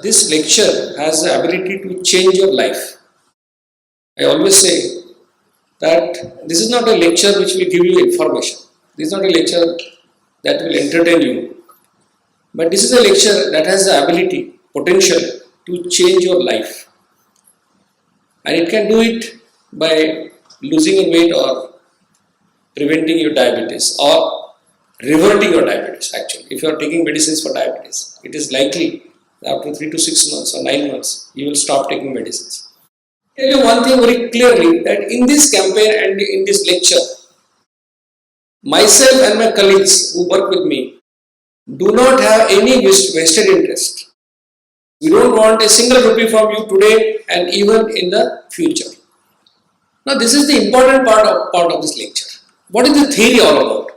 This lecture has the ability to change your life. I always say that this is not a lecture which will give you information. This is not a lecture that will entertain you. But this is a lecture that has the ability, potential to change your life. And it can do it by losing in weight or preventing your diabetes or reverting your diabetes actually. If you are taking medicines for diabetes, it is likely that after 3 to 6 months or 9 months, you will stop taking medicines. Tell you one thing very clearly that in this campaign and in this lecture, myself and my colleagues who work with me do not have any vested interest. We don't want a single rupee from you today and even in the future. Now this is the important part of this lecture. What is the theory all about?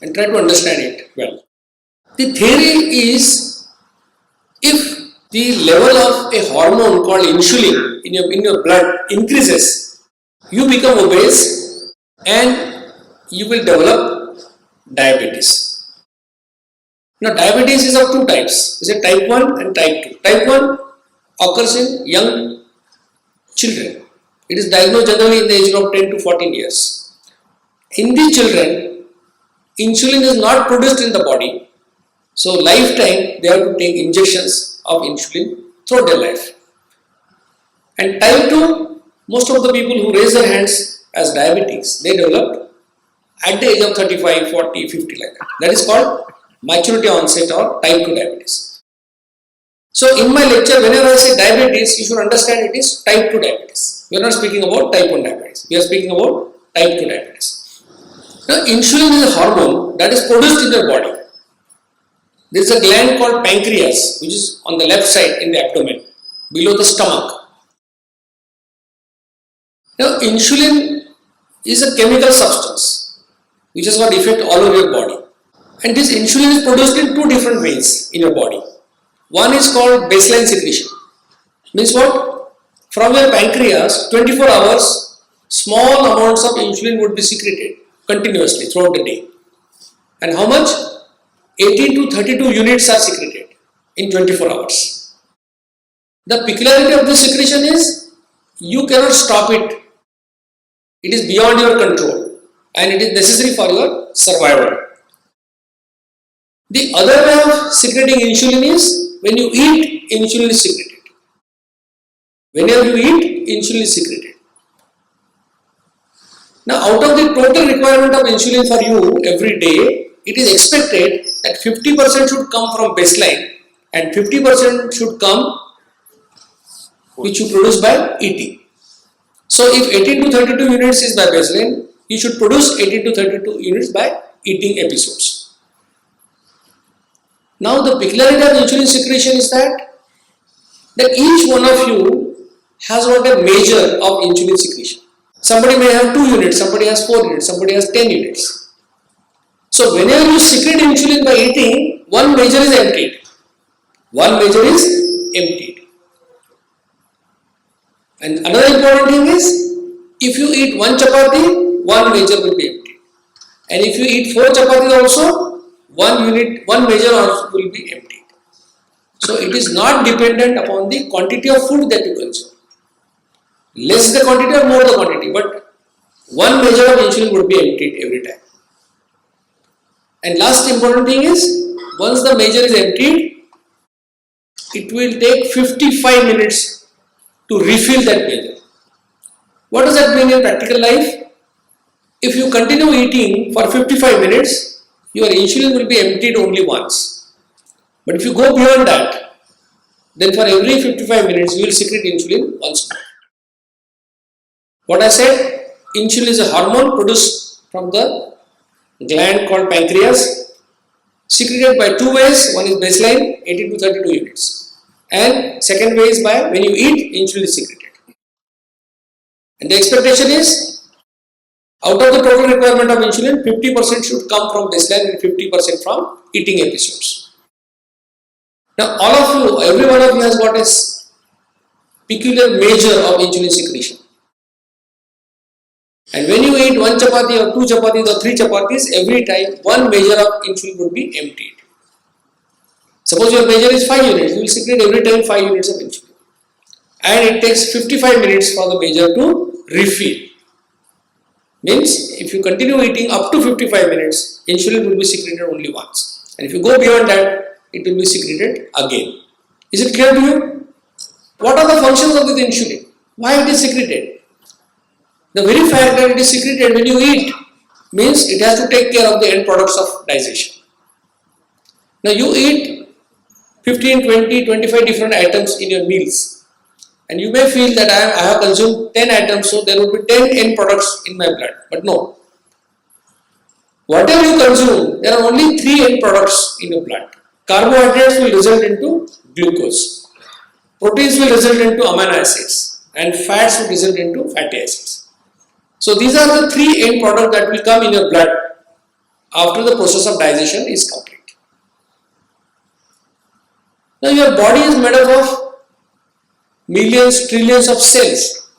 And try to understand it well. The theory is, if the level of a hormone called insulin in your blood increases, you become obese and you will develop diabetes. Now diabetes is of two types. It's a type 1 and type 2. Type 1 occurs in young children. It is diagnosed generally in the age of 10 to 14 years. In these children, insulin is not produced in the body. So lifetime they have to take injections of insulin throughout their life. And type 2, most of the people who raise their hands as diabetics, they develop at the age of 35, 40, 50 like that. That is called maturity onset or type 2 diabetes. So in my lecture, whenever I say diabetes, you should understand it is type 2 diabetes. We are not speaking about type 1 diabetes. We are speaking about type 2 diabetes. Now insulin is a hormone that is produced in your body. There is a gland called pancreas which is on the left side in the abdomen, below the stomach. Now insulin is a chemical substance which has got effect all over your body. And this insulin is produced in two different ways in your body. One is called baseline secretion. Means what? From your pancreas, 24 hours, small amounts of insulin would be secreted continuously throughout the day. And how much? 18 to 32 units are secreted in 24 hours. The peculiarity of this secretion is you cannot stop it. It is beyond your control and it is necessary for your survival. The other way of secreting insulin is when you eat, insulin is secreted. Whenever you eat, insulin is secreted. Now, out of the total requirement of insulin for you every day, it is expected that 50% should come from baseline and 50% should come which you produce by eating. So, if 18 to 32 units is by baseline, you should produce 18 to 32 units by eating episodes. Now the peculiarity of insulin secretion is that each one of you has got a measure of insulin secretion. Somebody may have 2 units, somebody has 4 units, somebody has 10 units. So whenever you secrete insulin by eating, one measure is emptied. One measure is emptied. And another important thing is, if you eat 1 chapati, one measure will be emptied. And if you eat 4 chapatis also, one measure also will be emptied. So it is not dependent upon the quantity of food that you consume. Less the quantity or more the quantity, but one measure of insulin would be emptied every time. And last important thing is, once the measure is emptied, it will take 55 minutes to refill that measure. What does that mean in practical life? If you continue eating for 55 minutes, your insulin will be emptied only once. But if you go beyond that, then for every 55 minutes, you will secrete insulin once more. What I said, insulin is a hormone produced from the gland called pancreas, secreted by 2 ways. One is baseline, 18 to 32 units. And second way is by when you eat, insulin is secreted. And the expectation is, out of the total requirement of insulin, 50% should come from baseline and 50% from eating episodes. Now all of you, every one of you has got a peculiar measure of insulin secretion. And when you eat 1 chapati or 2 chapatis or 3 chapatis, every time one measure of insulin would be emptied. Suppose your measure is 5 units, you will secrete every time 5 units of insulin. And it takes 55 minutes for the measure to refill. Means if you continue eating up to 55 minutes, insulin will be secreted only once. And if you go beyond that, it will be secreted again. Is it clear to you? What are the functions of this insulin? Why it is secreted? The very fact that it is secreted when you eat means it has to take care of the end products of digestion. Now you eat 15, 20, 25 different items in your meals, and you may feel that I have consumed 10 items, so there will be 10 end products in my blood. But no. Whatever you consume, there are only 3 end products in your blood. Carbohydrates will result into glucose. Proteins will result into amino acids, and fats will result into fatty acids. So these are the 3 end products that will come in your blood after the process of digestion is complete. Now your body is made up of millions, trillions of cells,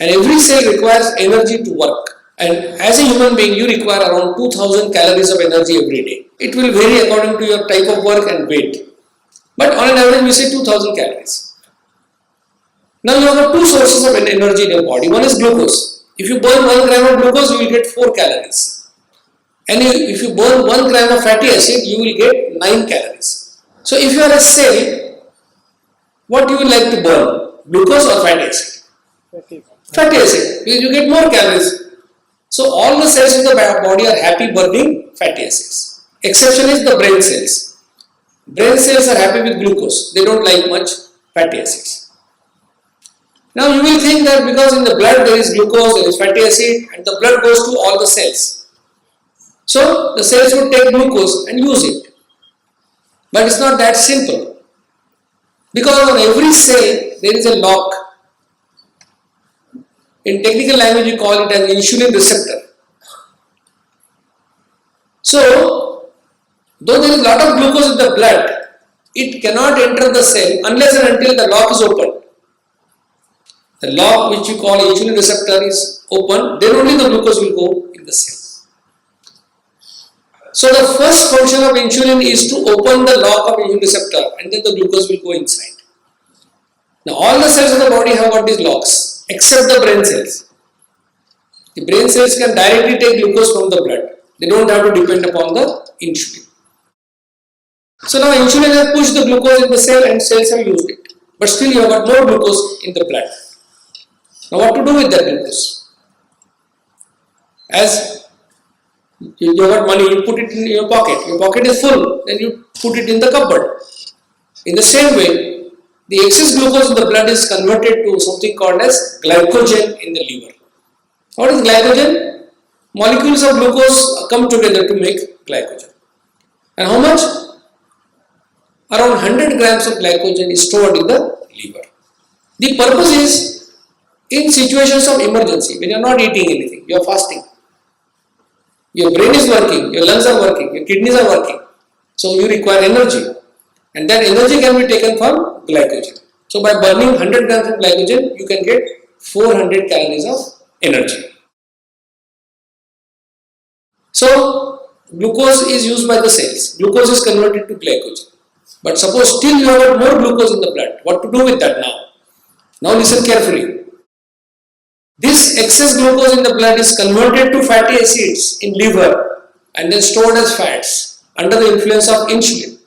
and every cell requires energy to work. And as a human being, you require around 2000 calories of energy every day. It will vary according to your type of work and weight. But on an average, we say 2000 calories. Now you have 2 sources of energy in your body. One is glucose. If you burn 1 gram of glucose, you will get 4 calories. And if you burn 1 gram of fatty acid, you will get 9 calories. So if you are a cell, what you will like to burn? Glucose or fatty acid? Fatty acid, because you get more calories. So all the cells in the body are happy burning fatty acids. Exception is the brain cells. Brain cells are happy with glucose. They don't like much fatty acids. Now you will think that because in the blood there is glucose, there is fatty acid, and the blood goes to all the cells. So the cells would take glucose and use it. But it's not that simple. Because on every cell there is a lock. In technical language we call it an insulin receptor. So though there is a lot of glucose in the blood, it cannot enter the cell unless and until the lock is open. The lock which you call insulin receptor is open, then only the glucose will go in the cell. So the first function of insulin is to open the lock of insulin receptor, and then the glucose will go inside. Now all the cells of the body have got these locks except the brain cells. The brain cells can directly take glucose from the blood. They don't have to depend upon the insulin. So now insulin has pushed the glucose in the cell and cells have used it. But still you have got more glucose in the blood. Now what to do with that glucose? As you got money, you put it in your pocket is full, then you put it in the cupboard. In the same way, the excess glucose in the blood is converted to something called as glycogen in the liver. What is glycogen? Molecules of glucose come together to make glycogen. And how much? Around 100 grams of glycogen is stored in the liver. The purpose is, in situations of emergency, when you are not eating anything, you are fasting, your brain is working, your lungs are working, your kidneys are working, so you require energy, and that energy can be taken from glycogen. So by burning 100 grams of glycogen, you can get 400 calories of energy. So glucose is used by the cells, glucose is converted to glycogen. But suppose still you have more glucose in the blood, what to do with that now? Now listen carefully. This excess glucose in the blood is converted to fatty acids in liver and then stored as fats under the influence of insulin.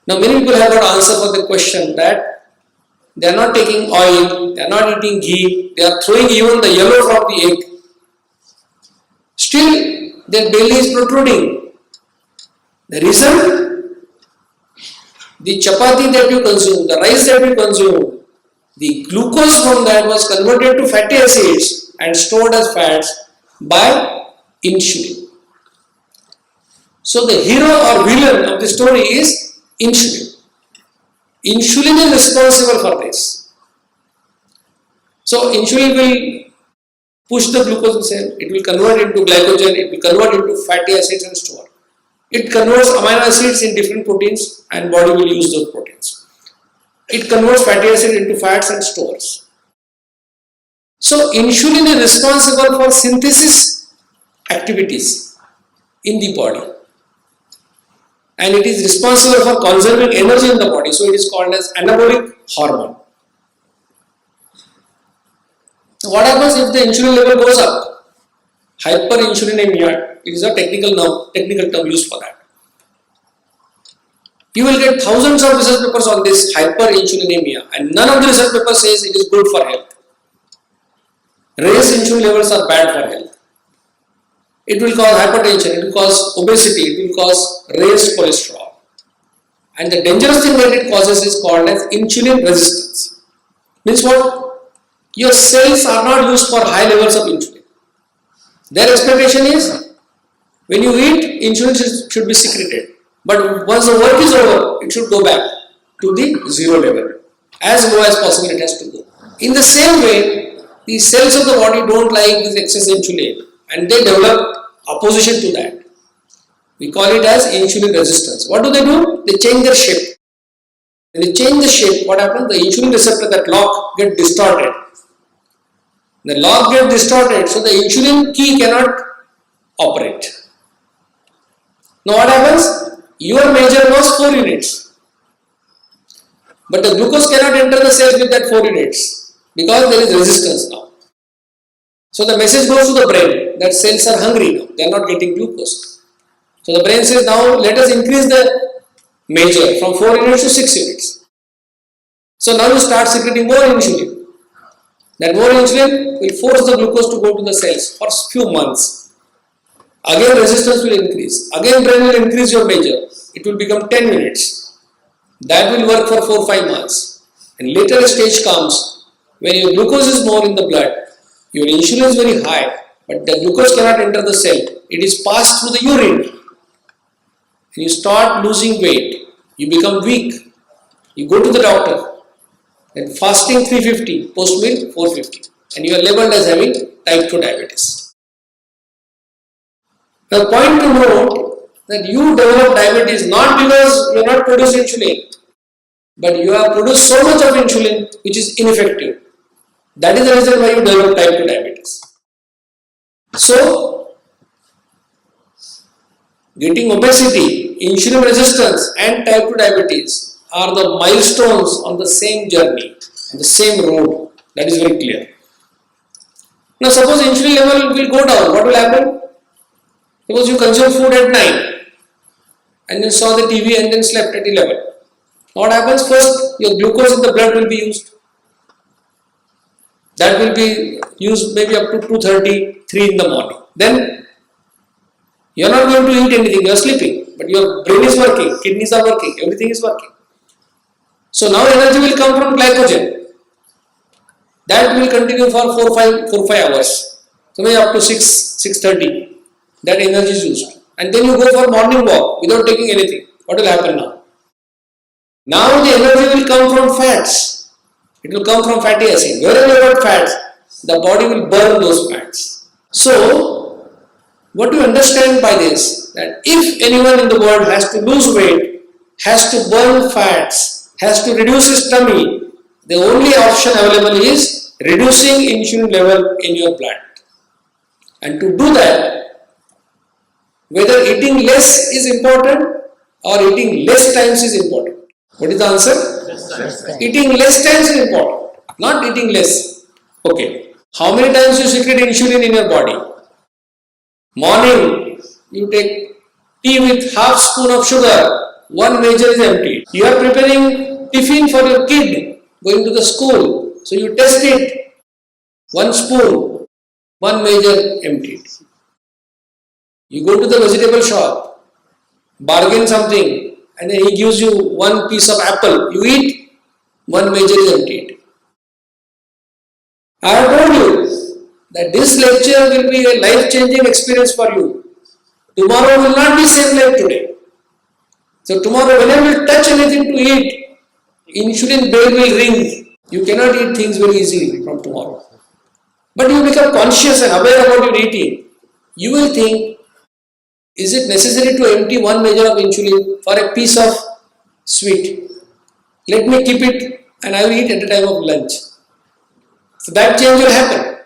Now many people have got answer for the question that they are not taking oil, they are not eating ghee, they are throwing even the yellow from the egg. Still their belly is protruding. The reason? The chapati that you consume, the rice that you consume, the glucose from that was converted to fatty acids and stored as fats by insulin. So the hero or villain of the story is insulin. Insulin is responsible for this. So insulin will push the glucose cell, it will convert into glycogen, it will convert into fatty acids and store. It converts amino acids in different proteins and body will use those proteins. It converts fatty acid into fats and stores. So insulin is responsible for synthesis activities in the body. and it is responsible for conserving energy in the body. So it is called as anabolic hormone. What happens if the insulin level goes up? Hyperinsulinemia, it is a technical term used for that. You will get thousands of research papers on this hyperinsulinemia, and none of the research papers says it is good for health. Raised insulin levels are bad for health. It will cause hypertension, it will cause obesity, it will cause raised cholesterol. And the dangerous thing that it causes is called as insulin resistance. Means what? Your cells are not used for high levels of insulin. Their expectation is when you eat, insulin should be secreted. But once the work is over, it should go back to the zero level. As low as possible it has to go. In the same way, the cells of the body don't like this excess insulin and they develop opposition to that. We call it as insulin resistance. What do? They change their shape. When they change the shape, what happens? The insulin receptor, that lock, get distorted. The lock gets distorted, so the insulin key cannot operate. Now what happens? Your measure was 4 units. But the glucose cannot enter the cells with that 4 units because there is resistance now. So the message goes to the brain that cells are hungry now, they are not getting glucose. So the brain says, now let us increase the measure from 4 units to 6 units. So now you start secreting more insulin. That more insulin will force the glucose to go to the cells for few months. Again resistance will increase. Again brain will increase your measure. It will become 10 units. That will work for 4-5 months. And later a stage comes when your glucose is more in the blood. Your insulin is very high, but the glucose cannot enter the cell. It is passed through the urine. And you start losing weight. You become weak. You go to the doctor. And fasting 350, post meal 450. And you are labeled as having type 2 diabetes. The point to note that you develop diabetes not because you are not producing insulin, but you have produced so much of insulin which is ineffective. That is the reason why you develop type 2 diabetes. So, getting obesity, insulin resistance and type 2 diabetes are the milestones on the same journey, on the same road. That is very clear. Now suppose insulin level will go down, what will happen? Suppose you consume food at 9 and then saw the TV and then slept at 11. What happens? First, your glucose in the blood will be used. That will be used maybe up to 2:30, 3 in the morning. Then you are not going to eat anything, you are sleeping, but your brain is working, kidneys are working, everything is working. So now energy will come from glycogen. That will continue for 4-5 hours. So maybe up to 6:30. That energy is used. And then you go for morning walk without taking anything. What will happen now? Now the energy will come from fats. It will come from fatty acid. Wherever you got fats, the body will burn those fats. So, what you understand by this? That if anyone in the world has to lose weight, has to burn fats, has to reduce his tummy, the only option available is reducing insulin level in your blood. And to do that, whether eating less is important or eating less times is important. What is the answer? Eating less times is important, not eating less. Okay. How many times you secrete insulin in your body? Morning, you take tea with half spoon of sugar, 1 measure is emptied. You are preparing tiffin for your kid going to the school. So you test it, 1 spoon, 1 measure emptied. You go to the vegetable shop, bargain something, and then he gives you 1 piece of apple. You eat, 1 measure is emptied. I have told you that this lecture will be a life-changing experience for you. Tomorrow will not be same like today. So tomorrow whenever you touch anything to eat, insulin bell will ring. You cannot eat things very easily from tomorrow. But you become conscious and aware about your eating. You will think, is it necessary to empty 1 measure of insulin for a piece of sweet? Let me keep it and I will eat at the time of lunch. So that change will happen.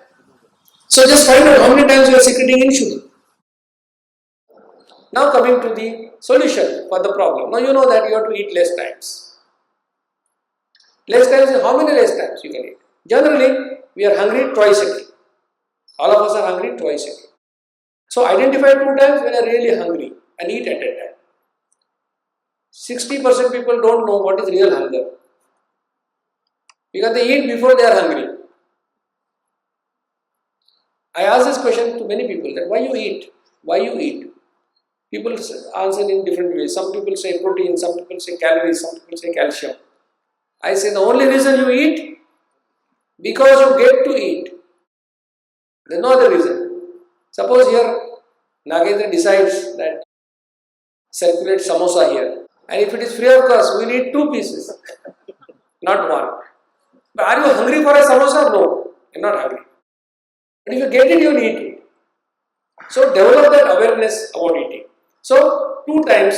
So just find out how many times you are secreting insulin. Now coming to the solution for the problem. Now you know that you have to eat less times. Less times, how many less times you can eat? Generally, we are hungry twice a day. All of us are hungry twice a day. So identify 2 times when you are really hungry and eat at that time. 60% people don't know what is real hunger, because they eat before they are hungry. I ask this question to many people, that why you eat? Why you eat? People answer in different ways. Some people say protein, some people say calories, some people say calcium. I say the only reason you eat, because you get to eat. There is no other reason. Suppose here Nagendra decides that circulate samosa here, and if it is free of cost, we will eat 2 pieces, not 1. But are you hungry for a samosa? No, you are not hungry. But if you get it, you will eat it. So develop that awareness about eating. So 2 times,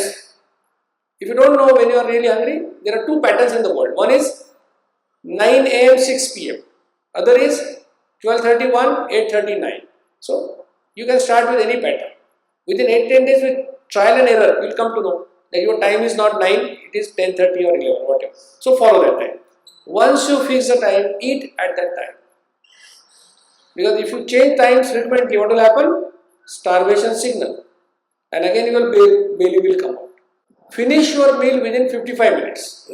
if you don't know when you are really hungry, there are 2 patterns in the world. One is 9 a.m. 6 p.m. Other is 12:31, 8:39. So you can start with any pattern. Within 8-10 days, with trial and error, you will come to know that your time is not 9, it is 10:30 or 11, whatever. So follow that time. Once you fix the time, eat at that time. Because if you change times frequently, what will happen? Starvation signal. And again your belly will come out. Finish your meal within 55 minutes.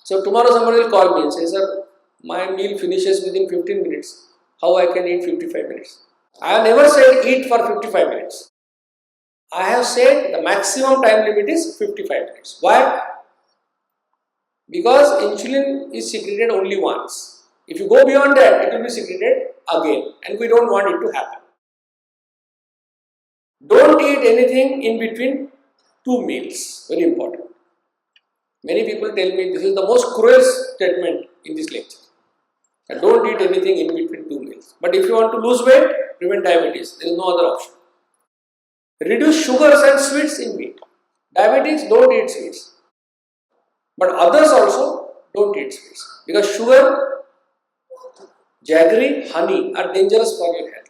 So tomorrow somebody will call me and say, sir, my meal finishes within 15 minutes. How I can eat 55 minutes? I have never said eat for 55 minutes. I have said the maximum time limit is 55 minutes. Why? Because insulin is secreted only once. If you go beyond that, it will be secreted again, and we don't want it to happen. Don't eat anything in between 2 meals. Very important. Many people tell me this is the most cruel statement in this lecture. Don't eat anything in between 2 meals. But if you want to lose weight, prevent diabetes, there is no other option. Reduce sugars and sweets in meat. Diabetics don't eat sweets. But others also don't eat sweets. Because sugar, jaggery, honey are dangerous for your health.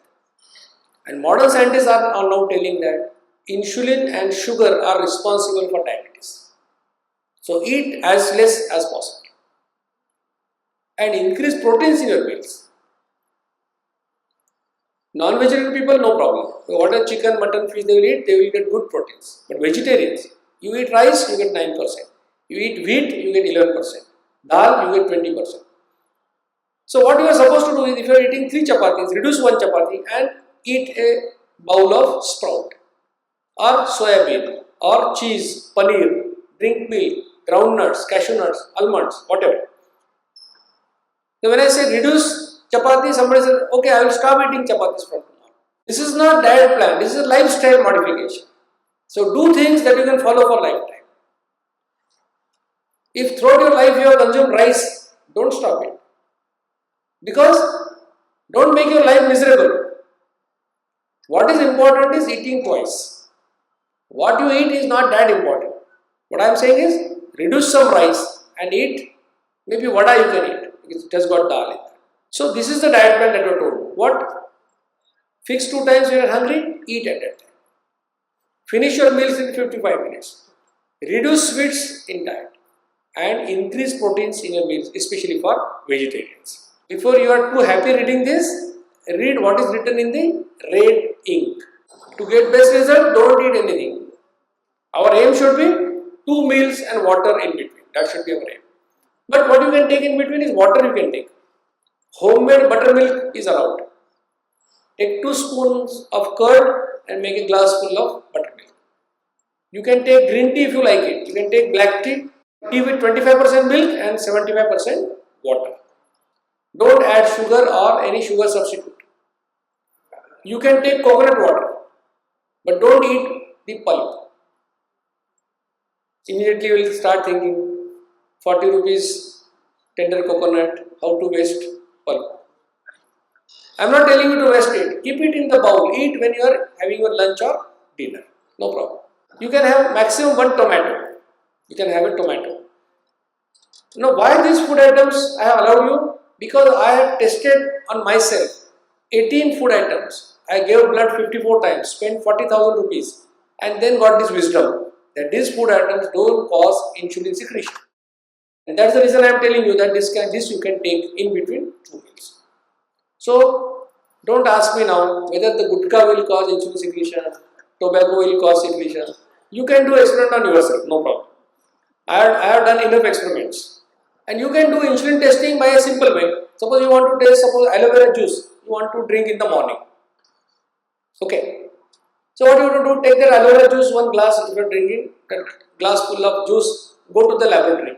And modern scientists are now telling that insulin and sugar are responsible for diabetes. So eat as less as possible. And increase proteins in your meals. Non-vegetarian people, no problem. So whatever chicken, mutton, fish they will get good proteins. But vegetarians, you eat rice, you get 9%. You eat wheat, you get 11%. Dal, you get 20%. So what you are supposed to do is, if you are eating 3 chapatis, reduce 1 chapati and eat a bowl of sprout or soya bean or cheese, paneer, drink milk, groundnuts, cashew nuts, almonds, whatever. So when I say reduce chapati, somebody says, okay, I will stop eating chapatis from tomorrow. This is not diet plan, this is a lifestyle modification. So do things that you can follow for lifetime. If throughout your life you have consumed rice, don't stop it. Because don't make your life miserable. What is important is eating twice. What you eat is not that important. What I am saying is, reduce some rice and eat maybe vada you can eat. It has got dal in that. So this is the diet plan that I told you. What? Fix 2 times when you are hungry, eat at that time. Finish your meals in 55 minutes. Reduce sweets in diet and increase proteins in your meals, especially for vegetarians. Before you are too happy reading this, read what is written in the red ink. To get best result, don't eat anything. Our aim should be 2 meals and water in between. That should be our aim. But what you can take in between is water you can take. Homemade buttermilk is allowed. Take 2 spoons of curd and make a glass full of buttermilk. You can take green tea if you like it. You can take black tea with 25% milk and 75% water. Don't add sugar or any sugar substitute. You can take coconut water, but don't eat the pulp. Immediately you will start thinking, 40 rupees tender coconut, how to waste pulp. I am not telling you to waste it. Keep it in the bowl. Eat when you are having your lunch or dinner. No problem. You can have maximum 1 tomato. You can have a tomato. Now why these food items I have allowed you? Because I have tested on myself 18 food items I gave blood 54 times, spent 40,000 rupees, and then got this wisdom that these food items don't cause insulin secretion. And that's the reason I am telling you that this you can take in between 2 meals. So don't ask me now whether the gutka will cause insulin secretion, tobacco will cause secretion. You can do experiment on yourself, no problem. I have done enough experiments. And you can do insulin testing by a simple way. Suppose you want to test, suppose aloe vera juice, you want to drink in the morning. Okay. So what you have to do, take that aloe vera juice, 1 glass, if you are drinking, that glass full of juice, go to the laboratory.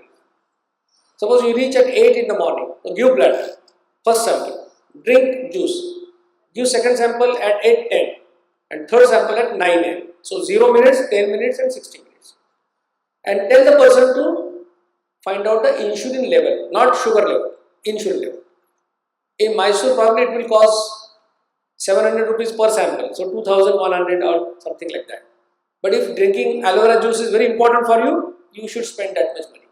Suppose you reach at 8 in the morning, so give blood, first sample, drink juice, give second sample at 8:10 and third sample at 9 am. So 0 minutes, 10 minutes and 60 minutes. And tell the person to find out the insulin level, not sugar level, insulin level. In Mysore probably it will cost 700 rupees per sample, so 2100 or something like that. But if drinking aloe vera juice is very important for you, you should spend that much money.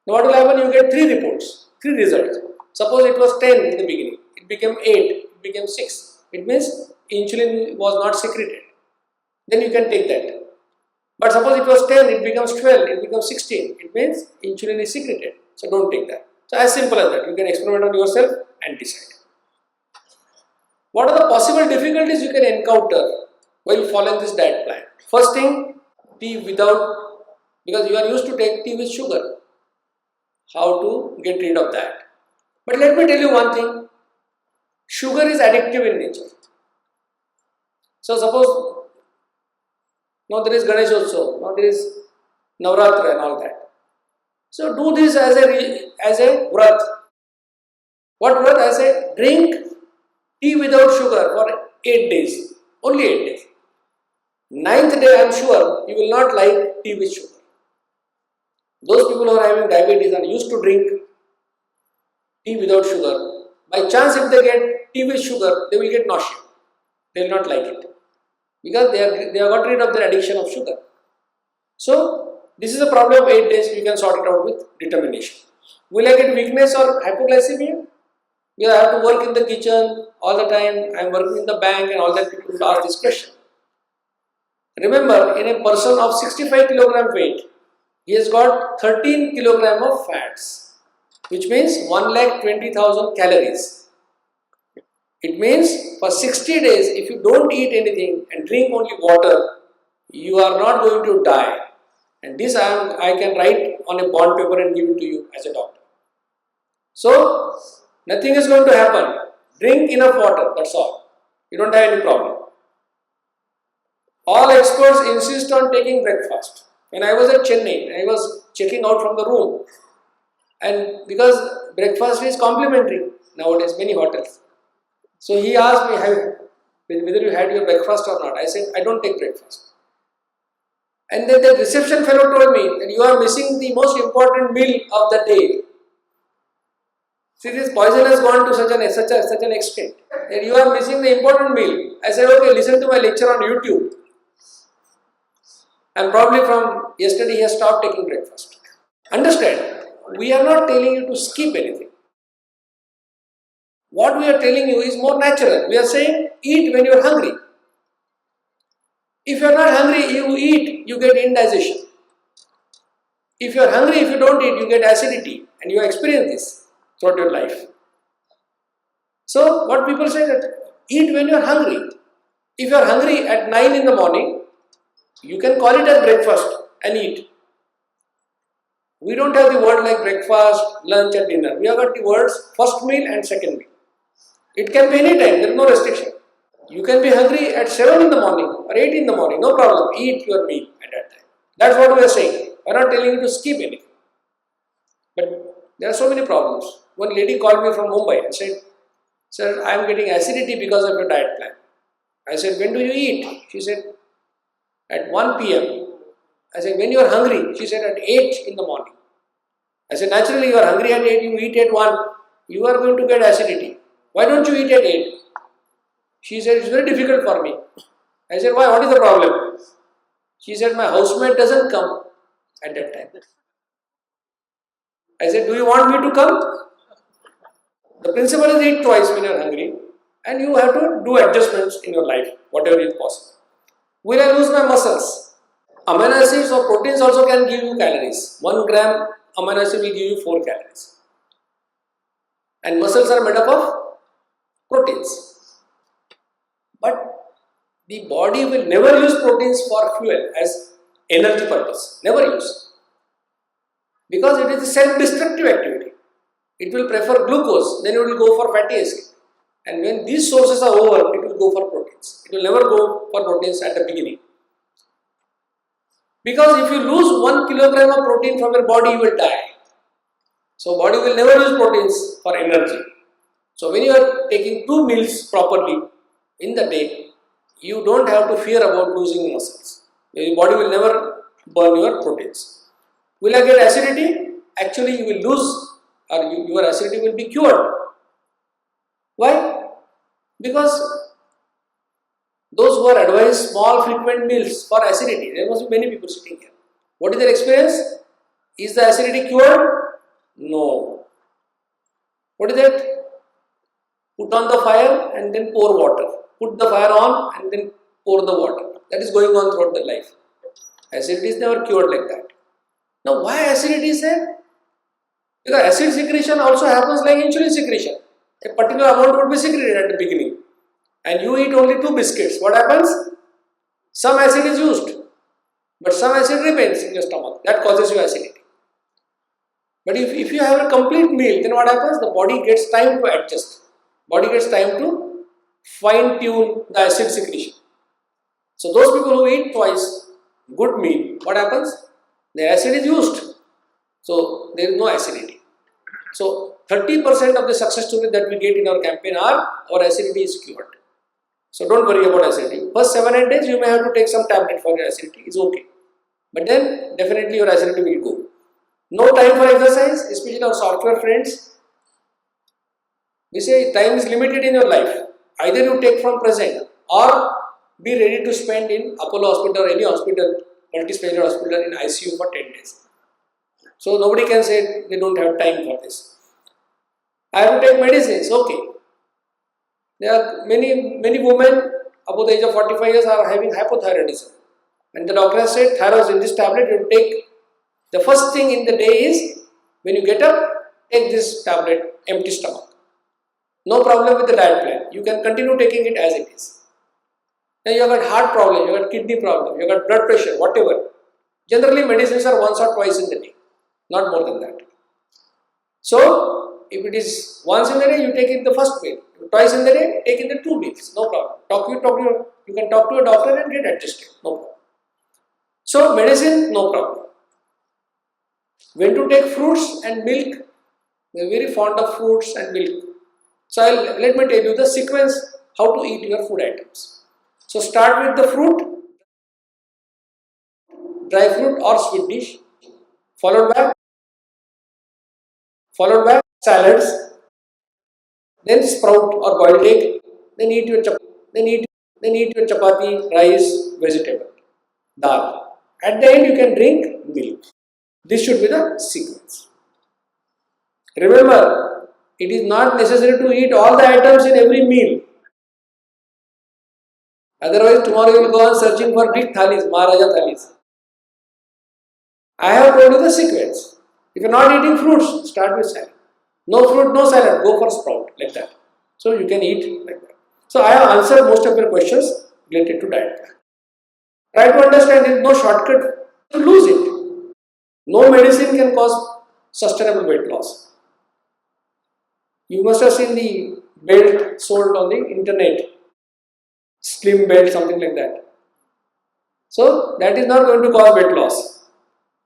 Now what will happen? You get 3 reports, 3 results. Suppose it was 10 in the beginning, it became 8, it became 6. It means insulin was not secreted. Then you can take that. But suppose it was 10, it becomes 12, it becomes 16. It means insulin is secreted. So don't take that. So as simple as that. You can experiment on yourself and decide. What are the possible difficulties you can encounter while following this diet plan? First thing, tea without, because you are used to take tea with sugar. How to get rid of that? But let me tell you one thing. Sugar is addictive in nature. So suppose now there is Ganesh also, now there is Navratra and all that. So do this as a vrat. What vrat? I say drink tea without sugar for 8 days. Only 8 days. 9th day I am sure you will not like tea with sugar. Those people who are having diabetes and used to drink tea without sugar, by chance if they get tea with sugar, they will get nausea. They will not like it. Because they have got rid of their addiction of sugar. So, this is a problem of 8 days, you can sort it out with determination. Will I get weakness or hypoglycemia? Because I have to work in the kitchen all the time, I am working in the bank and all that, people will ask this question. Remember, in a person of 65 kilogram weight, he has got 13 kilogram of fats, which means 1,20,000 calories. It means for 60 days, if you don't eat anything and drink only water, you are not going to die. And this I can write on a bond paper and give it to you as a doctor. So, nothing is going to happen. Drink enough water, that's all. You don't have any problem. All experts insist on taking breakfast. When I was at Chennai, I was checking out from the room. And because breakfast is complimentary nowadays, many hotels. So he asked me whether you had your breakfast or not. I said, I don't take breakfast. And then the reception fellow told me that you are missing the most important meal of the day. See, this poison has gone to such an extent that you are missing the important meal. I said, okay, listen to my lecture on YouTube. And probably from yesterday he has stopped taking breakfast. Understand, we are not telling you to skip anything. What we are telling you is more natural. We are saying eat when you are hungry. If you are not hungry, you eat, you get indigestion. If you are hungry, if you don't eat, you get acidity, and you experience this throughout your life. So what people say that eat when you are hungry. If you are hungry at 9 in the morning, you can call it as breakfast and eat. We don't have the word like breakfast, lunch and dinner. We have got the words first meal and second meal. It can be any time, there is no restriction. You can be hungry at 7 in the morning or 8 in the morning, no problem. Eat your meal at that time. That's what we are saying. We are not telling you to skip anything. But there are so many problems. One lady called me from Mumbai and said, Sir, I am getting acidity because of your diet plan. I said, when do you eat? She said, at 1 p.m. I said, when you are hungry? She said, at 8 in the morning. I said, naturally you are hungry at 8, you eat at 1. You are going to get acidity. Why don't you eat at 8? She said, it's very difficult for me. I said, why? What is the problem? She said, my housemate doesn't come at that time. I said, do you want me to come? The principle is eat twice when you are hungry. and you have to do adjustments in your life, whatever is possible. Will I lose my muscles? Amino acids or proteins also can give you calories. 1 gram amino acid will give you 4 calories. And muscles are made up of proteins. But the body will never use proteins for fuel as energy purpose. Never use. Because it is a self-destructive activity. It will prefer glucose, then it will go for fatty acid. And when these sources are over, it will go for proteins. It will never go for proteins at the beginning. Because if you lose 1 kilogram of protein from your body, you will die. So body will never use proteins for energy. So when you are taking 2 meals properly in the day, you don't have to fear about losing muscles. Your body will never burn your proteins. Will I get acidity? Actually, you will lose, or your acidity will be cured. Why? Because those who are advised small frequent meals for acidity, there must be many people sitting here. What is their experience? Is the acidity cured? No. What is that? Put on the fire and then pour water. Put the fire on and then pour the water. That is going on throughout the life. Acidity is never cured like that. Now why acidity is there? Because acid secretion also happens like insulin secretion. A particular amount would be secreted at the beginning. And you eat only 2 biscuits. What happens? Some acid is used. But some acid remains in your stomach. That causes you acidity. But if you have a complete meal, then what happens? The body gets time to adjust. Body gets time to fine tune the acid secretion. So those people who eat twice, good meal, what happens? The acid is used. So there is no acidity. So 30% of the success story that we get in our campaign are our acidity is cured. So don't worry about acidity. First 7-8 days you may have to take some tablet for your acidity. It's okay. But then definitely your acidity will go. No time for exercise, especially our software friends. We say time is limited in your life. Either you take from present or be ready to spend in Apollo hospital or any hospital, multi-specialty hospital in ICU for 10 days. So nobody can say they don't have time for this. I have to take medicines, okay. There are many women above the age of 45 years are having hypothyroidism. And the doctor has said, thyroxine, this tablet you take. The first thing in the day is, when you get up, take this tablet, empty stomach. No problem with the diet plan. You can continue taking it as it is. Then you have got heart problem, you have got kidney problem, you have got blood pressure, whatever. Generally medicines are once or twice in the day, not more than that. So, if it is once in the day, you take it the first meal. Twice in the day, take it the 2 meals, no problem. You can talk to your doctor and get adjusted, no problem. So, medicine, no problem. When to take fruits and milk, we are very fond of fruits and milk. So, let me tell you the sequence how to eat your food items. So, start with the fruit, dry fruit or sweet dish, followed by salads, then sprout or boiled egg, then eat your chapati, rice, vegetable, dal. At the end you can drink milk. This should be the sequence. Remember, it is not necessary to eat all the items in every meal. Otherwise tomorrow you will go on searching for big thalis, Maharaja thalis. I have told you the sequence. If you are not eating fruits, start with salad. No fruit, no salad, go for sprout, like that. So you can eat like that. So I have answered most of your questions related to diet. Try to understand there is no shortcut to lose it. No medicine can cause sustainable weight loss. You must have seen the belt sold on the internet. Slim belt, something like that. So that is not going to cause weight loss.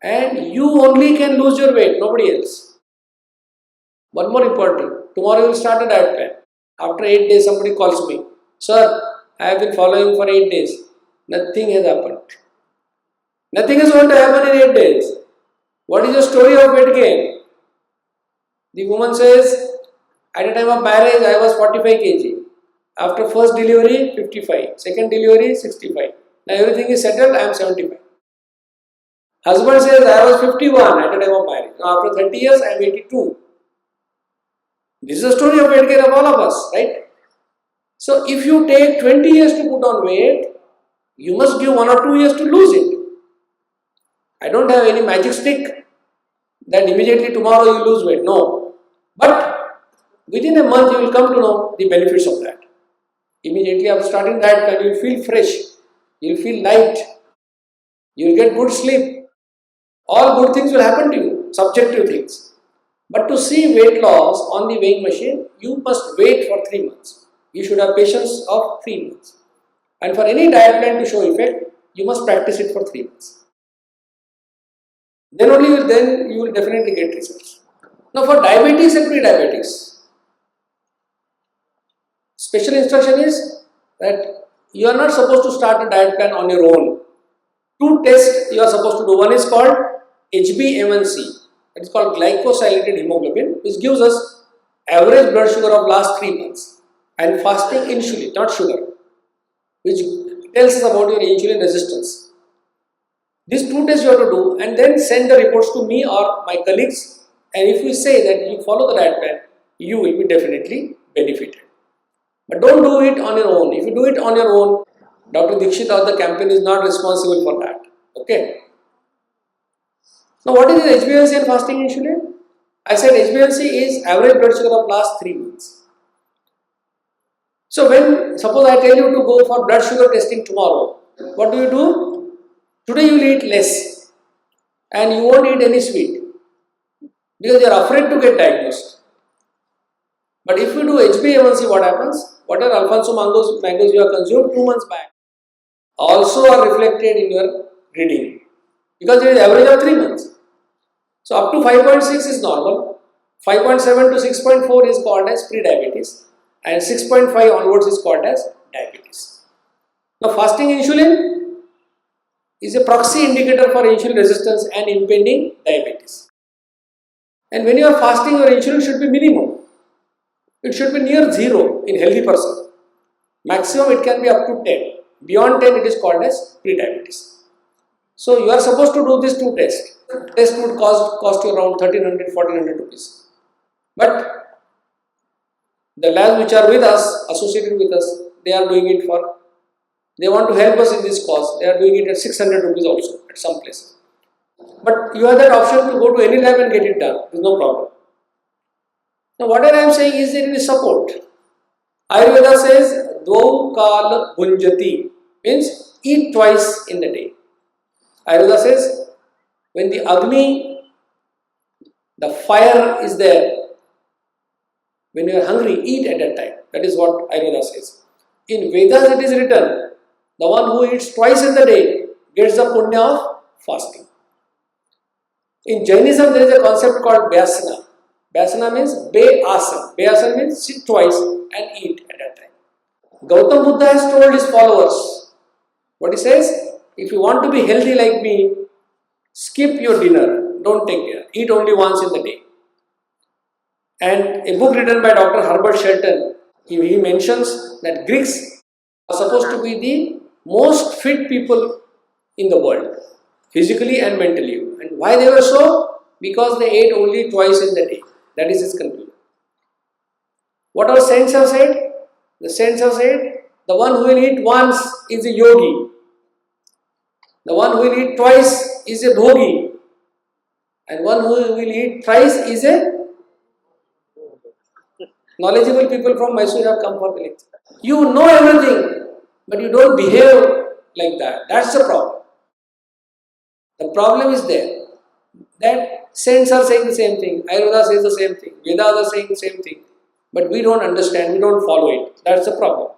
And you only can lose your weight, nobody else. One more important thing, tomorrow you will start a diet plan. After 8 days somebody calls me, sir, I have been following for 8 days. Nothing has happened. Nothing is going to happen in 8 days. What is the story of weight gain? The woman says, at the time of marriage I was 45 kg. After first delivery, 55. Second delivery, 65. Now everything is settled, I am 75. Husband says, I was 51 at the time of marriage. Now after 30 years, I am 82. This is the story of weight gain of all of us, right? So if you take 20 years to put on weight, you must give 1 or 2 years to lose it. I don't have any magic stick that immediately tomorrow you lose weight. No. But within a month you will come to know the benefits of that. Immediately after starting diet plan, you will feel fresh, you will feel light, you will get good sleep. All good things will happen to you, subjective things. But to see weight loss on the weighing machine, you must wait for 3 months. You should have patience of 3 months. And for any diet plan to show effect, you must practice it for 3 months. Then only you will definitely get results. Now for diabetes and pre-diabetes, special instruction is that you are not supposed to start a diet plan on your own. 2 tests you are supposed to do. One is called HbA1c. It is called glycosylated hemoglobin, which gives us average blood sugar of last 3 months, and fasting insulin, not sugar, which tells us about your insulin resistance. These 2 tests you have to do and then send the reports to me or my colleagues, and if we say that you follow the diet plan, you will be definitely benefited. But don't do it on your own. If you do it on your own, Dr. Dikshit or the campaign is not responsible for that. Okay. Now what is HbA1c and fasting insulin? I said HbA1c is average blood sugar of last 3 months. So when suppose I tell you to go for blood sugar testing tomorrow, what do? Today you will eat less and you won't eat any sweet because you are afraid to get diagnosed. But if you do HbA1c, what happens? Whatever Alfonso mangoes you have consumed 2 months back also are reflected in your reading because it is average of 3 months. So up to 5.6 is normal, 5.7 to 6.4 is called as pre-diabetes, and 6.5 onwards is called as diabetes. Now fasting insulin is a proxy indicator for insulin resistance and impending diabetes. And when you are fasting, your insulin should be minimum. It should be near 0 in healthy person. Maximum it can be up to 10. Beyond 10 it is called as pre-diabetes. So you are supposed to do these 2 tests. Test would cost you around 1300-1400 rupees. But the labs which are with us, associated with us, they are doing it for, they want to help us in this cause. They are doing it at 600 rupees also at some places. But you have that option to go to any lab and get it done. There is no problem. Now whatever I am saying is there is support. Ayurveda says Dvau Kal Bhunjati, means eat twice in the day. Ayurveda says when the Agni, the fire is there, when you are hungry, eat at that time. That is what Ayurveda says. In Vedas it is written, the one who eats twice in the day gets the punya of fasting. In Jainism there is a concept called Vyasana. Vyasana means Be-asana. Be-asana means sit twice and eat at that time. Gautam Buddha has told his followers, what he says, if you want to be healthy like me, skip your dinner, don't take dinner, eat only once in the day. And a book written by Dr. Herbert Shelton, he mentions that Greeks are supposed to be the most fit people in the world, physically and mentally. And why they were so? Because they ate only twice in the day. That is his conclusion. What our saints have said? The saints have said, the one who will eat once is a yogi. The one who will eat twice is a bhogi. And one who will eat thrice is a knowledgeable. People from Mysore have come for the lecture. You know everything, but you don't behave like that. That's the problem. The problem is there. That saints are saying the same thing, Ayurveda says the same thing, Vedas are saying the same thing, but we don't understand, we don't follow it. That's the problem.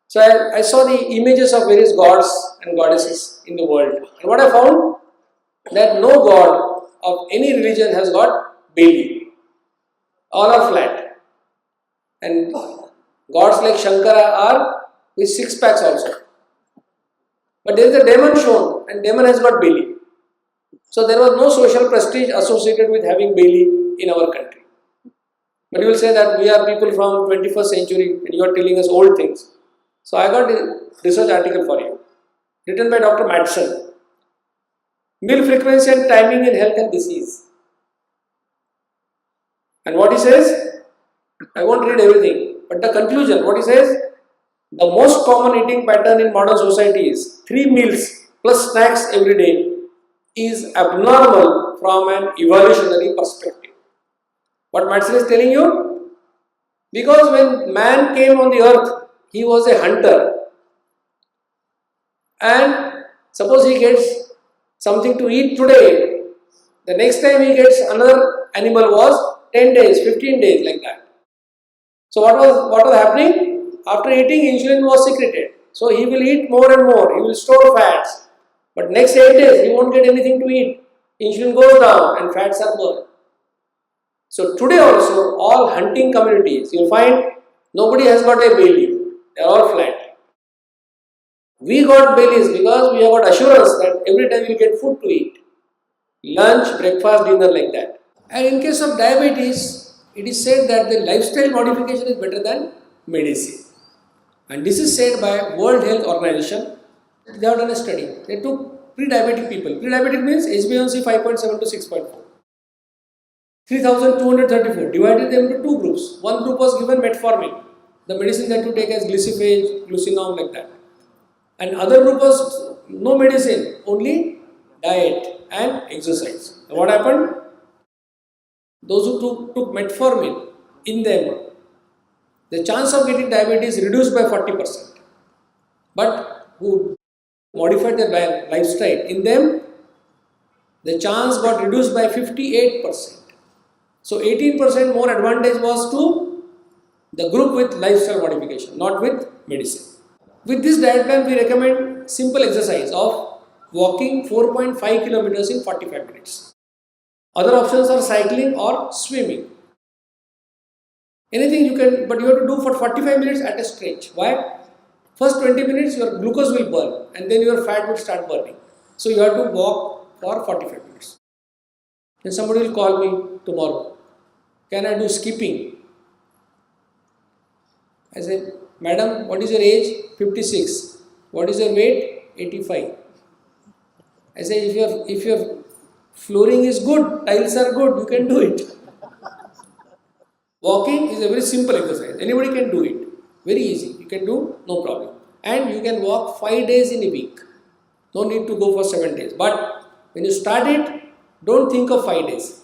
So I saw the images of various gods and goddesses in the world, and what I found, that no god of any religion has got belly. All are flat. And gods like Shankara are with 6 packs also. But there is a demon shown, and demon has got belly. So there was no social prestige associated with having belly in our country. But you will say that we are people from 21st century and you are telling us old things. So I got a research article for you, written by Dr. Madsen. Meal frequency and timing in health and disease. And what he says? I won't read everything, but the conclusion, what he says, the most common eating pattern in modern society is 3 meals plus snacks every day is abnormal from an evolutionary perspective. What Madsen is telling you? Because when man came on the earth, he was a hunter, and suppose he gets something to eat today, the next time he gets another animal was 10 days, 15 days, like that. So what was happening? After eating, insulin was secreted. So he will eat more and more, he will store fats. But next 8 days, he won't get anything to eat. Insulin goes down and fats are burned. So today also, all hunting communities, you'll find nobody has got a belly. They are all flat. We got bellies because we have got assurance that every time we get food to eat. Lunch, breakfast, dinner, like that. And in case of diabetes, it is said that the lifestyle modification is better than medicine. And this is said by World Health Organization. They have done a study. They took pre-diabetic people. Pre-diabetic means HbA1c 5.7 to 6.4. 3,234. Divided them into two groups. One group was given metformin, the medicine that you take as glyciphage, glucagon, like that. And other group was no medicine, only diet and exercise. And what happened? Those who took metformin, in them, the chance of getting diabetes reduced by 40%. But who modified their lifestyle, in them, the chance got reduced by 58%. So 18% more advantage was to the group with lifestyle modification, not with medicine. With this diet plan, we recommend simple exercise of walking 4.5 kilometers in 45 minutes. Other options are cycling or swimming. Anything you can, but you have to do for 45 minutes at a stretch. Why? First 20 minutes your glucose will burn and then your fat will start burning. So you have to walk for 45 minutes. Then somebody will call me tomorrow. Can I do skipping? I say, madam, what is your age? 56. What is your weight? 85. I say, if your flooring is good, tiles are good, you can do it. Walking is a very simple exercise. Anybody can do it. Very easy. You can do, no problem. And you can walk 5 days in a week. No need to go for 7 days. But when you start it, don't think of 5 days.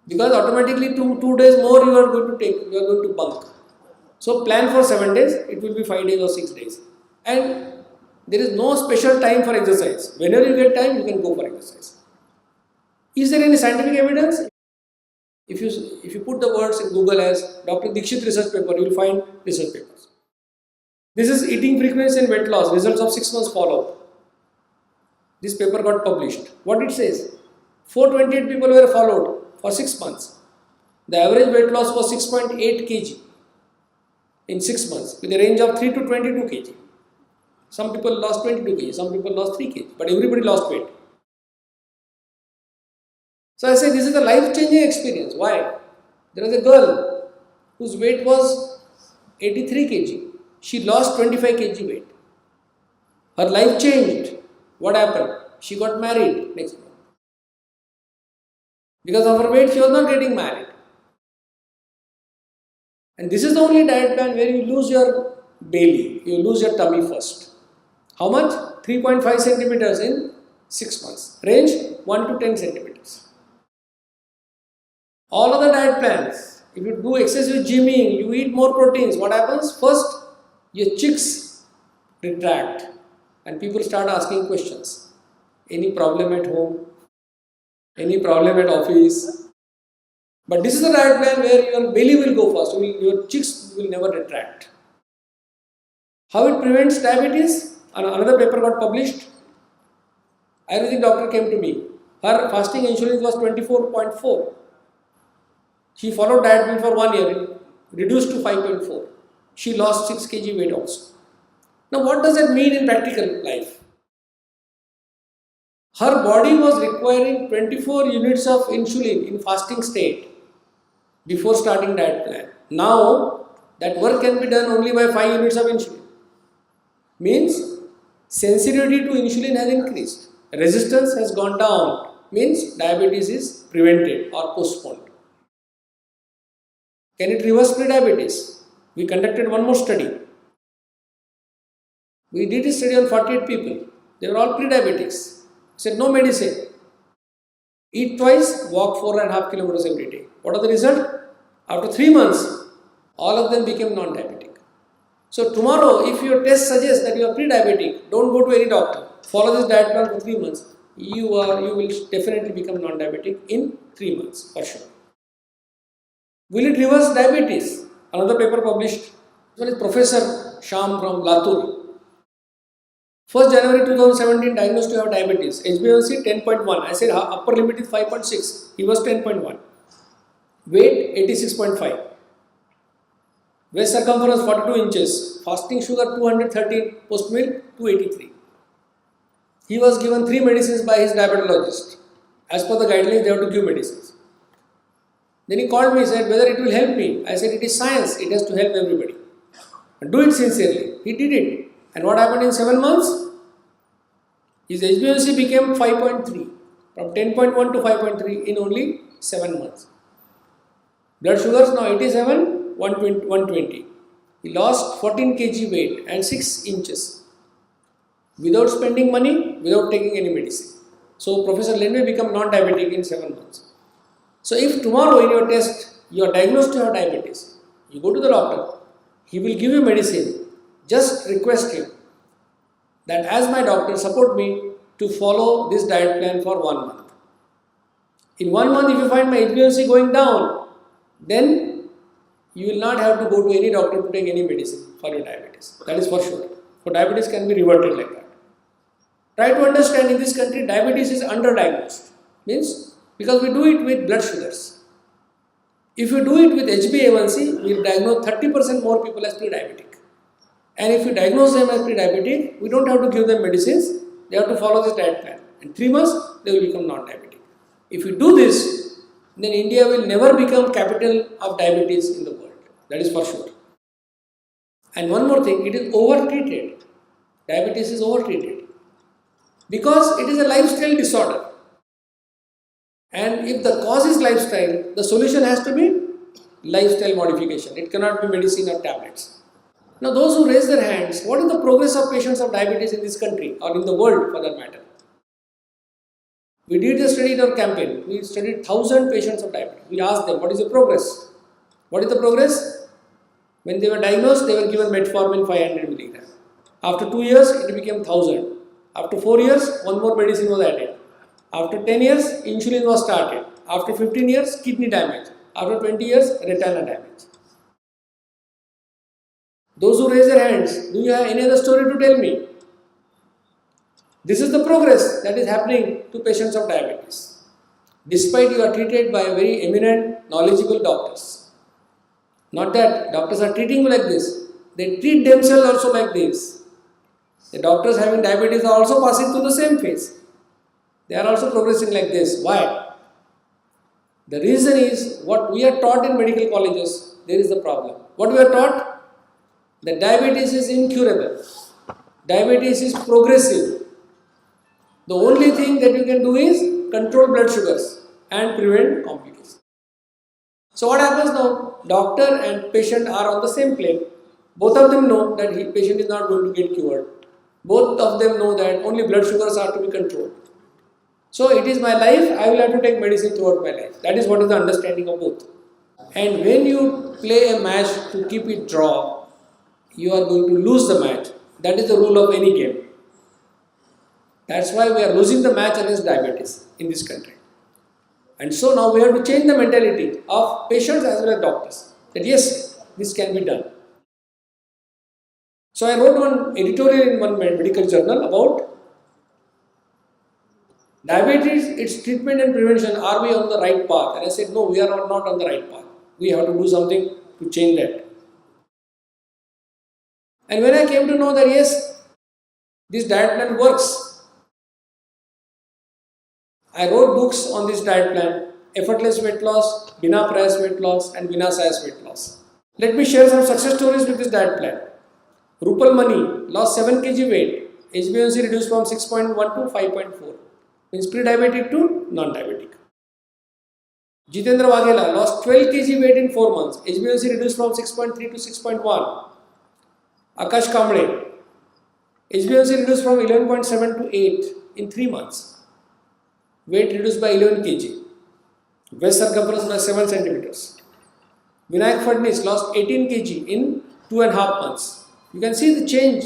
Because automatically 2 days more you are going to take, you are going to bulk. So plan for 7 days, it will be 5 days or 6 days. And there is no special time for exercise. Whenever you get time, you can go for exercise. Is there any scientific evidence? If you put the words in Google as Dr. Dixit research paper, you will find research papers. This is eating frequency and weight loss, results of 6 months follow-up. This paper got published. What it says? 428 people were followed for 6 months. The average weight loss was 6.8 kg in 6 months with a range of 3 to 22 kg. Some people lost 22 kg, some people lost 3 kg, but everybody lost weight. So I say this is a life-changing experience. Why? There was a girl whose weight was 83 kg. She lost 25 kg weight. Her life changed. What happened? She got married next month. Because of her weight, she was not getting married. And this is the only diet plan where you lose your belly, you lose your tummy first. How much? 3.5 centimeters in 6 months. Range 1 to 10 centimeters. All other diet plans, if you do excessive gymming, you eat more proteins, what happens? First, your cheeks retract and people start asking questions. Any problem at home? Any problem at office? But this is a diet plan where your belly will go first, your cheeks will never retract. How it prevents diabetes? Another paper got published. Ayurvedic doctor came to me. Her fasting insulin was 24.4. She followed diet plan for 1 year, reduced to 5.4. She lost 6 kg weight also. Now what does that mean in practical life? Her body was requiring 24 units of insulin in fasting state before starting diet plan. Now that work can be done only by 5 units of insulin. Means sensitivity to insulin has increased. Resistance has gone down. Means diabetes is prevented or postponed. Can it reverse pre-diabetes? We conducted one more study. We did a study on 48 people. They were all pre-diabetics. Said no medicine. Eat twice, walk 4.5 kilometers every day. What are the result? After 3 months, all of them became non-diabetic. So tomorrow, if your test suggests that you are pre-diabetic, don't go to any doctor. Follow this diet plan for 3 months. You will definitely become non-diabetic in 3 months for sure. Will it reverse diabetes? Another paper published. This one is Professor Sham from Latur. 1st January 2017 diagnosed to have diabetes. HbA1c 10.1. I said upper limit is 5.6. He was 10.1. Weight 86.5. Waist circumference 42 inches. Fasting sugar 213. Post meal 283. He was given 3 medicines by his diabetologist. As per the guidelines, they have to give medicines. Then he called me and said whether it will help me. I said it is science, it has to help everybody. And do it sincerely. He did it. And what happened in 7 months? His HbA1c became 5.3. From 10.1 to 5.3 in only 7 months. Blood sugars now 87, 120. He lost 14 kg weight and 6 inches. Without spending money, without taking any medicine. So Professor Lenway became non-diabetic in 7 months. So if tomorrow in your test you are diagnosed to have diabetes, you go to the doctor, he will give you medicine. Just request him that as my doctor support me to follow this diet plan for 1 month. In 1 month if you find my HbA1c going down, then you will not have to go to any doctor to take any medicine for your diabetes. That is for sure. So diabetes can be reverted like that. Try to understand in this country diabetes is underdiagnosed. Means because we do it with blood sugars. If you do it with HbA1c, we will diagnose 30% more people as pre-diabetic. And if you diagnose them as pre-diabetic, we don't have to give them medicines. They have to follow this diet plan. In 3 months, they will become non-diabetic. If you do this, then India will never become capital of diabetes in the world. That is for sure. And one more thing, it is over-treated. Diabetes is over-treated. Because it is a lifestyle disorder. And if the cause is lifestyle, the solution has to be lifestyle modification. It cannot be medicine or tablets. Now those who raise their hands, what is the progress of patients of diabetes in this country or in the world for that matter? We did a study in our campaign. We studied 1,000 patients of diabetes. We asked them, what is the progress? What is the progress? When they were diagnosed, they were given metformin 500 mg. After 2 years, it became 1,000. After 4 years, one more medicine was added. After 10 years, insulin was started. After 15 years, kidney damage. After 20 years, retina damage. Those who raise their hands, do you have any other story to tell me? This is the progress that is happening to patients of diabetes. Despite you are treated by very eminent, knowledgeable doctors. Not that doctors are treating you like this. They treat themselves also like this. The doctors having diabetes are also passing through the same phase. They are also progressing like this. Why? The reason is what we are taught in medical colleges, there is the problem. What we are taught? That diabetes is incurable. Diabetes is progressive. The only thing that you can do is control blood sugars and prevent complications. So what happens now? Doctor and patient are on the same plane. Both of them know that patient is not going to get cured. Both of them know that only blood sugars are to be controlled. So it is my life, I will have to take medicine throughout my life. That is what is the understanding of both. And when you play a match to keep it draw, you are going to lose the match. That is the rule of any game. That's why we are losing the match against diabetes in this country. And so now we have to change the mentality of patients as well as doctors. That yes, this can be done. So I wrote one editorial in one medical journal about diabetes, its treatment and prevention. Are we on the right path? And I said, no, we are not on the right path. We have to do something to change that. And when I came to know that yes, this diet plan works, I wrote books on this diet plan, Effortless Weight Loss, Bina Prayas Weight Loss and Bina Sayas Weight Loss. Let me share some success stories with this diet plan. Rupal Mani lost 7 kg weight, HbA1c reduced from 6.1 to 5.4, means pre-diabetic to non-diabetic. Jitendra Waghela lost 12 kg weight in 4 months. HbA1c reduced from 6.3 to 6.1. Akash Kamble, HbA1c reduced from 11.7 to 8 in 3 months. Weight reduced by 11 kg. Waist circumference by 7 centimeters. Vinayak Fadnis lost 18 kg in 2.5 months. You can see the change.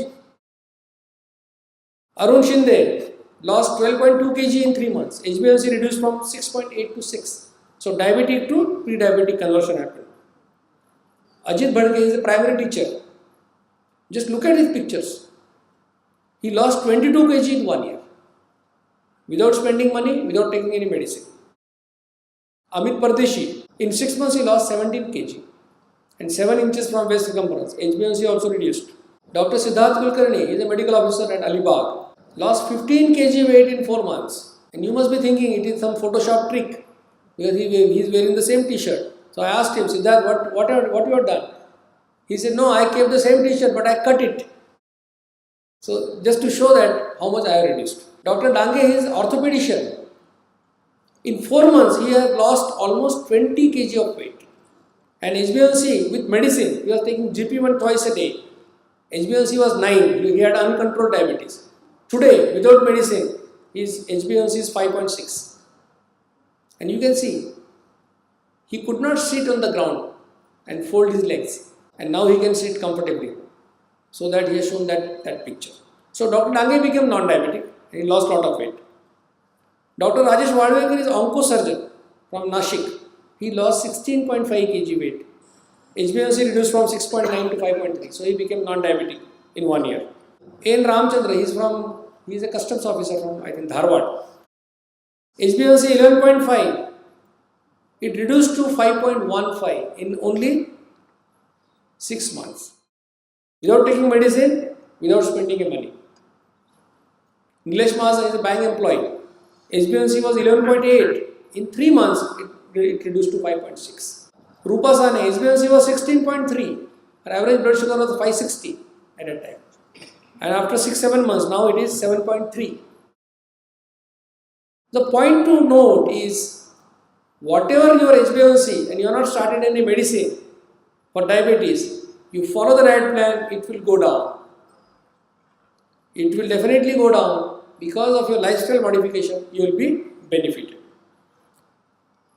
Arun Shinde lost 12.2 kg in 3 months. HbA1c reduced from 6.8 to 6. So diabetic to pre-diabetic conversion happened. Ajit Bhadke is a primary teacher. Just look at his pictures. He lost 22 kg in 1 year. Without spending money, without taking any medicine. Amit Pardeshi, in 6 months he lost 17 kg and 7 inches from waist circumference. HbA1c also reduced. Dr. Siddharth Kulkarni is a medical officer at Alibag. Lost 15 kg weight in 4 months. And you must be thinking it is some Photoshop trick because he is wearing the same t-shirt. So I asked him, Siddharth, what you have done? He said, no, I kept the same t-shirt but I cut it. So just to show that how much I have reduced. Dr. Dange is orthopedician. In 4 months he has lost almost 20 kg of weight. And HbA1c with medicine, he was taking GP1 twice a day. HbA1c was 9, he had uncontrolled diabetes. Today, without medicine, his HbA1c is 5.6. And you can see, he could not sit on the ground and fold his legs. And now he can sit comfortably. So that he has shown that picture. So Dr. Dange became non-diabetic and he lost a lot of weight. Dr. Rajesh Wadwekar is oncosurgeon from Nashik. He lost 16.5 kg weight. HbA1c reduced from 6.9 to 5.3. So he became non-diabetic in 1 year. N. Ramchandra, he is a customs officer from, I think, Dharwad. HbA1c 11.5. It reduced to 5.15 in only 6 months. Without taking medicine, without spending any money. Nilesh Mahasa is a bank employee. HbA1c was 11.8. In 3 months, it reduced to 5.6. Rupa Sane, HbA1c was 16.3. Her average blood sugar was 560 at that time. And after 6-7 months, now it is 7.3. The point to note is, whatever your HbA1c and you have not started any medicine for diabetes, you follow the diet plan, it will go down. It will definitely go down because of your lifestyle modification, you will be benefited.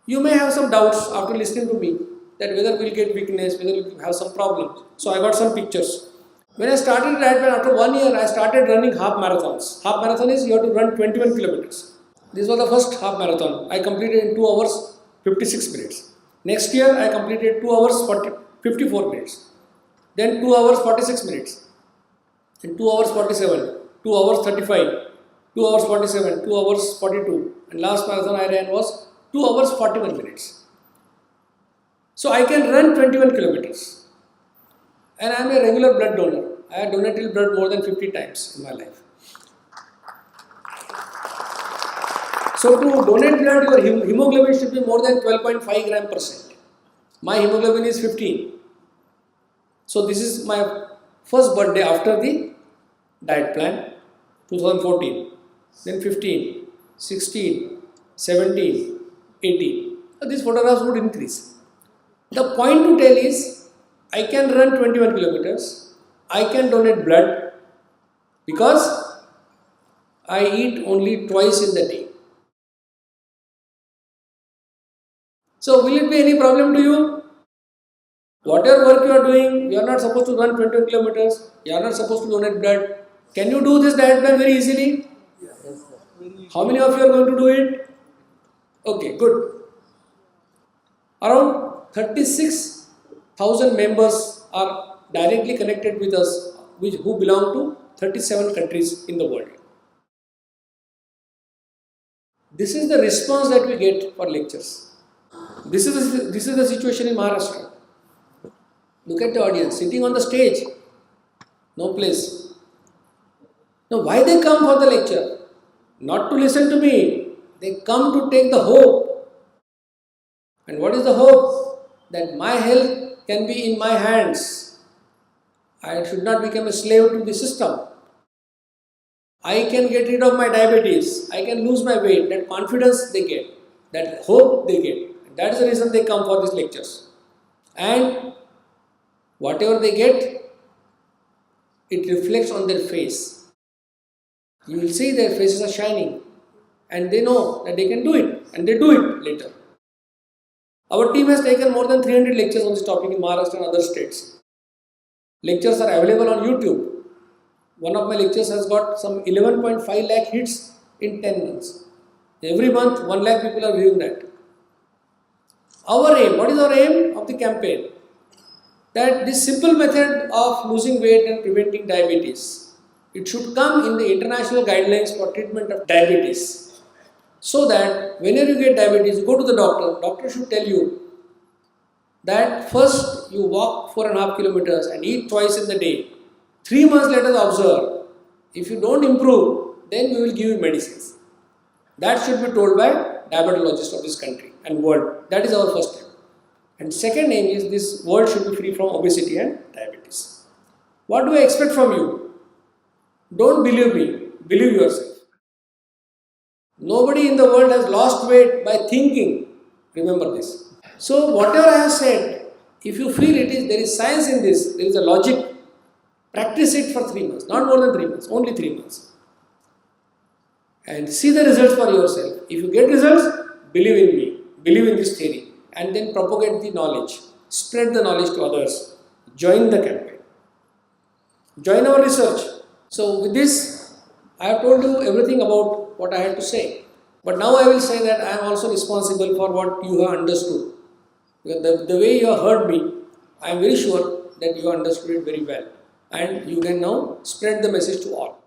You may have some doubts after listening to me that whether we will get weakness, whether we will have some problems. So I got some pictures. When I started diet plan, after 1 year, I started running half marathons. Half marathon is you have to run 21 kilometers. This was the first half marathon. I completed in 2 hours 56 minutes. Next year, I completed 2 hours 54 minutes. Then 2 hours 46 minutes. And 2 hours 47, 2 hours 35, 2 hours 47, 2 hours 42. And last marathon I ran was 2 hours 41 minutes. So I can run 21 kilometers. And I am a regular blood donor. I have donated blood more than 50 times in my life. So to donate blood, your hemoglobin should be more than 12.5 gram %. My hemoglobin is 15. So this is my first birthday after the diet plan, 2014. Then 15, 16, 17, 18. So these photographs would increase. The point to tell is, I can run 21 kilometers. I can donate blood because I eat only twice in the day. So will it be any problem to you? Whatever work you are doing, you are not supposed to run 21 kilometers. You are not supposed to donate blood. Can you do this diet plan very easily? Yes. How many of you are going to do it? Okay, good. Around 36,000 members are directly connected with us, who belong to 37 countries in the world. This is the response that we get for lectures. This is the situation in Maharashtra. Look at the audience sitting on the stage. No place. Now why they come for the lecture? Not to listen to me. They come to take the hope. And what is the hope? That my health can be in my hands. I should not become a slave to the system. I can get rid of my diabetes. I can lose my weight. That confidence they get. That hope they get. That is the reason they come for these lectures. And whatever they get, it reflects on their face. You will see their faces are shining and they know that they can do it, and they do it later. Our team has taken more than 300 lectures on this topic in Maharashtra and other states. Lectures are available on YouTube. One of my lectures has got some 11.5 lakh hits in 10 months. Every month 1 lakh people are viewing that. Our aim, what is our aim of the campaign? That this simple method of losing weight and preventing diabetes, it should come in the international guidelines for treatment of diabetes. So that whenever you get diabetes, you go to the doctor should tell you that first you walk 4.5 kilometers and eat twice in the day. 3 months let us observe. If you don't improve, then we will give you medicines. That should be told by diabetologists of this country and world. That is our first aim. And second aim is this world should be free from obesity and diabetes. What do I expect from you? Don't believe me, believe yourself. Nobody in the world has lost weight by thinking. Remember this. So whatever I have said, if you feel there is science in this, there is a logic, practice it for 3 months, not more than 3 months, only 3 months. And see the results for yourself. If you get results, believe in me, believe in this theory, and then propagate the knowledge, spread the knowledge to others, join the campaign, join our research. So with this, I have told you everything about what I had to say. But now I will say that I am also responsible for what you have understood. Because the way you have heard me, I am very sure that you understood it very well. And you can now spread the message to all.